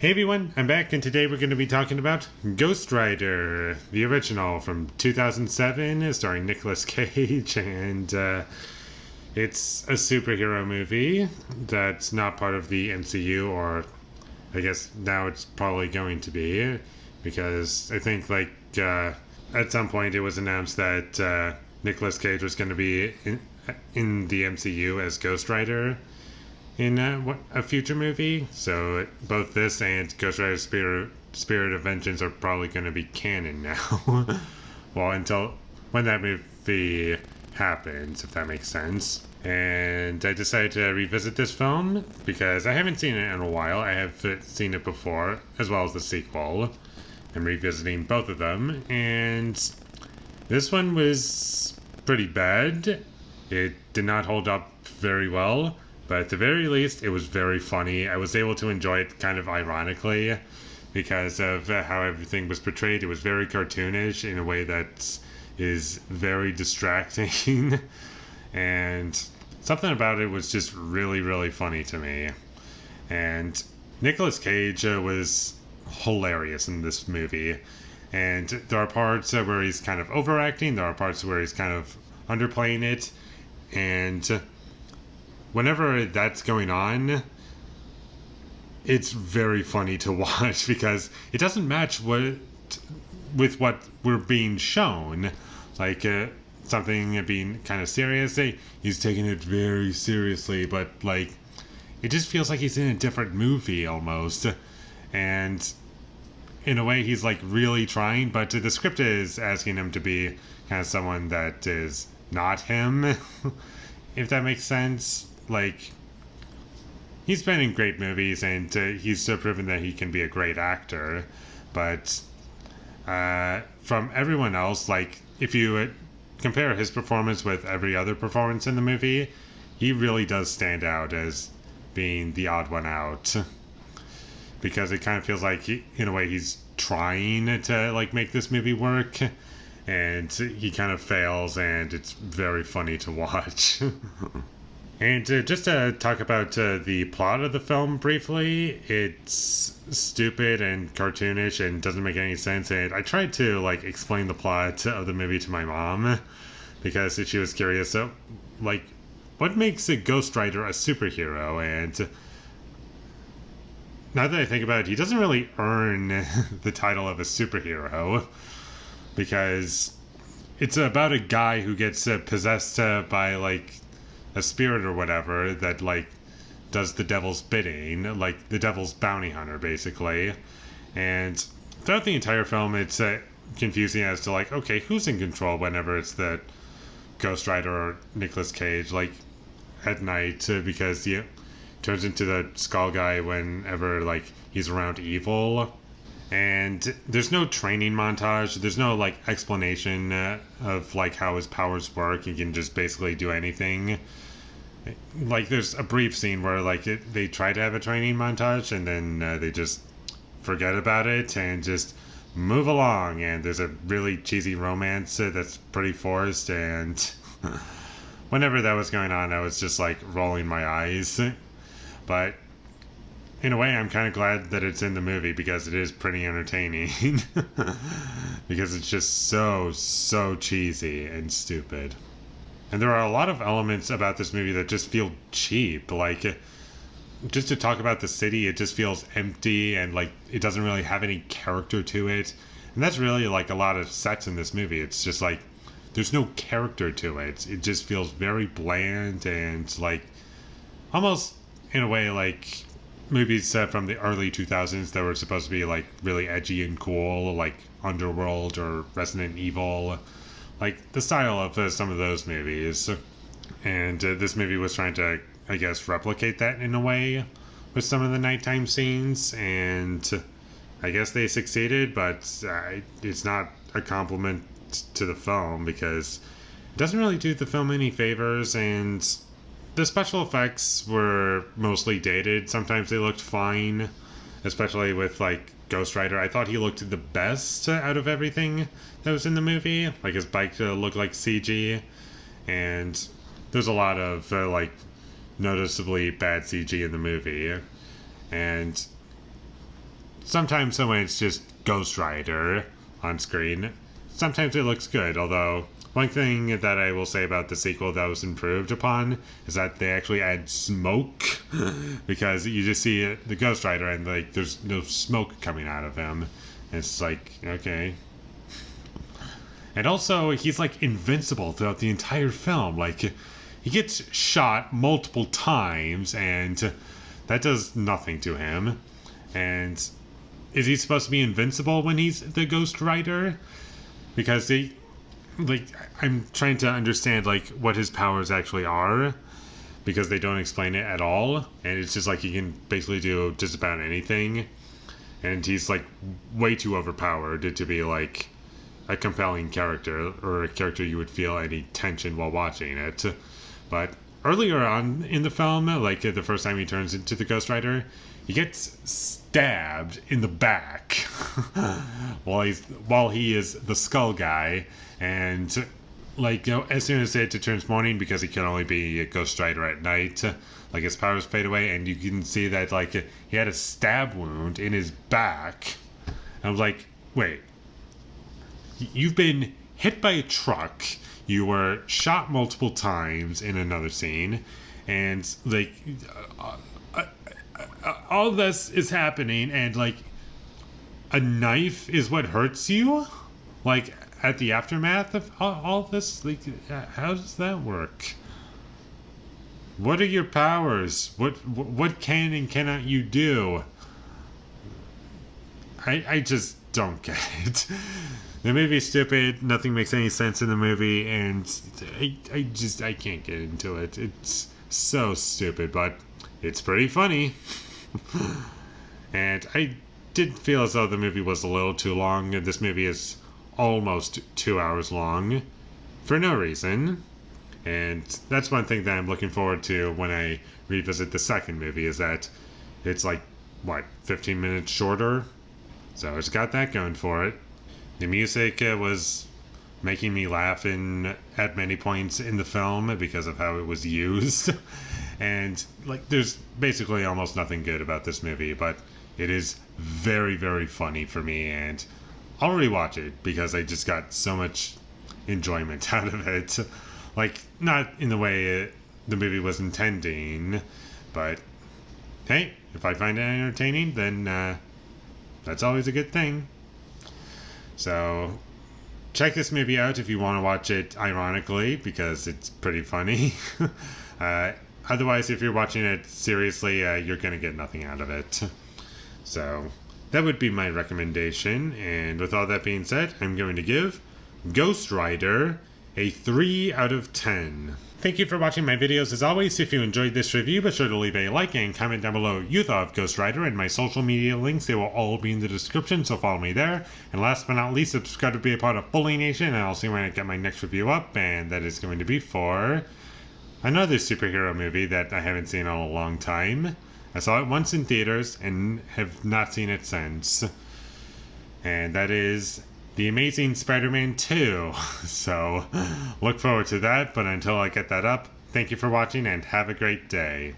Hey everyone, I'm back, and today we're going to be talking about Ghost Rider, the original from 2007, starring Nicolas Cage, and it's a superhero movie that's not part of the MCU, or I guess now it's probably going to be, because I think at some point it was announced that Nicolas Cage was going to be in the MCU as Ghost Rider in a future movie. So both this and Ghost Rider Spirit of Vengeance are probably going to be canon now. Well, until when that movie happens, if that makes sense. And I decided to revisit this film because I haven't seen it in a while. I have seen it before, as well as the sequel. I'm revisiting both of them, and this one was pretty bad. It did not hold up very well, but at the very least, it was very funny. I was able to enjoy it kind of ironically because of how everything was portrayed. It was very cartoonish in a way that is very distracting. And something about it was just really, really funny to me. And Nicolas Cage was hilarious in this movie. And there are parts where he's kind of overacting. There are parts where he's kind of underplaying it. And whenever that's going on, it's very funny to watch because it doesn't match with what we're being shown. Like something being kind of serious, he's taking it very seriously, but like it just feels like he's in a different movie almost. And in a way, he's like really trying, but the script is asking him to be kind of someone that is not him, if that makes sense. Like, he's been in great movies, and he's so proven that he can be a great actor. But from everyone else, like, if you compare his performance with every other performance in the movie, he really does stand out as being the odd one out. Because it kind of feels like, in a way, he's trying to, like, make this movie work, and he kind of fails, and it's very funny to watch. And just to talk about the plot of the film briefly, it's stupid and cartoonish and doesn't make any sense. And I tried to like explain the plot of the movie to my mom because she was curious. So, like, what makes a Ghost Rider a superhero? And now that I think about it, he doesn't really earn the title of a superhero because it's about a guy who gets possessed by like a spirit or whatever that like does the devil's bidding, like the devil's bounty hunter basically. And throughout the entire film it's confusing as to like, okay, who's in control whenever it's the Ghost Rider or Nicolas Cage, like at night, because he turns into the skull guy whenever like he's around evil. And there's no training montage, there's no like explanation of like how his powers work. He can just basically do anything. Like there's a brief scene where like they try to have a training montage and then they just forget about it and just move along, and there's a really cheesy romance that's pretty forced, and whenever that was going on I was just like rolling my eyes. But in a way, I'm kind of glad that it's in the movie because it is pretty entertaining. Because it's just so cheesy and stupid. And there are a lot of elements about this movie that just feel cheap. Like, just to talk about the city, it just feels empty and like it doesn't really have any character to it. And that's really like a lot of sets in this movie. It's just like there's no character to it. It just feels very bland and like almost in a way like movies from the early 2000s that were supposed to be like really edgy and cool, like Underworld or Resident Evil, like the style of some of those movies. And this movie was trying to, I guess, replicate that in a way with some of the nighttime scenes, and I guess they succeeded, but it's not a compliment to the film because it doesn't really do the film any favors. And the special effects were mostly dated. Sometimes they looked fine, especially with like Ghost Rider. I thought he looked the best out of everything that was in the movie. Like his bike looked like CG, and there's a lot of like noticeably bad CG in the movie. And sometimes when it's just Ghost Rider on screen, sometimes it looks good. Although one thing that I will say about the sequel that was improved upon is that they actually add smoke because you just see the Ghost Rider and like there's no smoke coming out of him. It's like, okay. And also he's like invincible throughout the entire film. Like he gets shot multiple times and that does nothing to him. And is he supposed to be invincible when he's the Ghost Rider? Because they, like, I'm trying to understand like what his powers actually are, because they don't explain it at all, and it's just like he can basically do just about anything, and he's like way too overpowered to be like a compelling character or a character you would feel any tension while watching it. But earlier on in the film, like the first time he turns into the Ghost Rider, he gets stabbed in the back while he is the skull guy, and like, you know, as soon as it turns morning, because he can only be a Ghost Rider at night, like his powers fade away, and you can see that like he had a stab wound in his back. I was like, wait, you've been hit by a truck, you were shot multiple times in another scene, and like all this is happening, and like a knife is what hurts you, like at the aftermath of all this. Like, how does that work? What are your powers? What can and cannot you do? I just don't get it. The movie's stupid. Nothing makes any sense in the movie, and I can't get into it. It's so stupid, but it's pretty funny. And I did feel as though the movie was a little too long. This movie is almost 2 hours long for no reason. And that's one thing that I'm looking forward to when I revisit the second movie, is that it's like, what, 15 minutes shorter? So it's got that going for it. The music was making me laugh at many points in the film because of how it was used. And like, there's basically almost nothing good about this movie, but it is very, very funny for me, and I'll rewatch it because I just got so much enjoyment out of it. Like, not in the way the movie was intending, but hey, if I find it entertaining, then that's always a good thing. So check this movie out if you want to watch it ironically, because it's pretty funny. Otherwise, if you're watching it seriously, you're going to get nothing out of it. So that would be my recommendation. And with all that being said, I'm going to give Ghost Rider a 3 out of 10. Thank you for watching my videos. As always, if you enjoyed this review, be sure to leave a like and comment down below what you thought of Ghost Rider, and my social media links, they will all be in the description, so follow me there. And last but not least, subscribe to be a part of Foley Nation, and I'll see when I get my next review up, and that is going to be for another superhero movie that I haven't seen in a long time. I saw it once in theaters and have not seen it since. And that is The Amazing Spider-Man 2. So look forward to that, but until I get that up, thank you for watching and have a great day.